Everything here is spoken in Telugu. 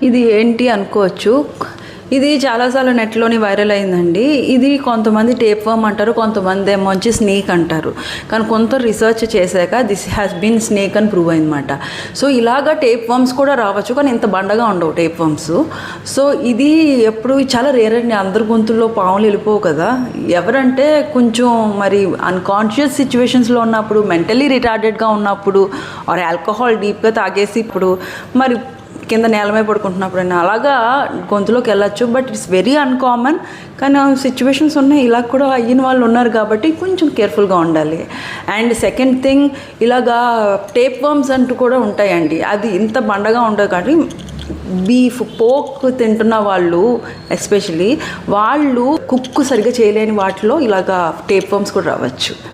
ఇది ఏంటి అనుకోవచ్చు. ఇది చాలాసార్లు నెట్లోని వైరల్ అయిందండి. ఇది కొంతమంది టేప్ వర్మ్ అంటారు, కొంతమంది ఏమో వచ్చి స్నేక్ అంటారు. కానీ కొంత రీసెర్చ్ చేశాక దిస్ హ్యాస్ బీన్ స్నేక్ అని ప్రూవ్ అయిందన్నమాట. సో ఇలాగా టేప్ వర్మ్స్ కూడా రావచ్చు, కానీ ఇంత బండగా ఉండవు టేప్ వర్మ్స్. సో ఇది ఎప్పుడు చాలా రేర్ అండి. అందరి గొంతుల్లో పాములు వెళ్ళిపోవు కదా. ఎవరంటే కొంచెం మరి అన్కాన్షియస్ సిచ్యువేషన్స్లో ఉన్నప్పుడు, మెంటలీ రిటార్డెడ్గా ఉన్నప్పుడు, ఆర్ ఆల్కహాల్ డీప్గా తాగేసి ఇప్పుడు మరి కింద నేలమే పడుకుంటున్నప్పుడు అలాగా గొంతులోకి వెళ్ళచ్చు. But it's very uncommon. కానీ సిచ్యువేషన్స్ ఉన్నాయి, ఇలా కూడా అయిన వాళ్ళు ఉన్నారు కాబట్టి కొంచెం కేర్ఫుల్గా ఉండాలి. అండ్ సెకండ్ థింగ్, ఇలాగా టేప్ వర్మ్స్ అంటూ కూడా ఉంటాయండి. అది ఇంత బండగా ఉండదు. కానీ బీఫ్, పోక్ తింటున్న వాళ్ళు ఎస్పెషలీ వాళ్ళు కుక్ సరిగ్గా చేయలేని వాటిలో ఇలాగా టేప్ వర్మ్స్ కూడా రావచ్చు.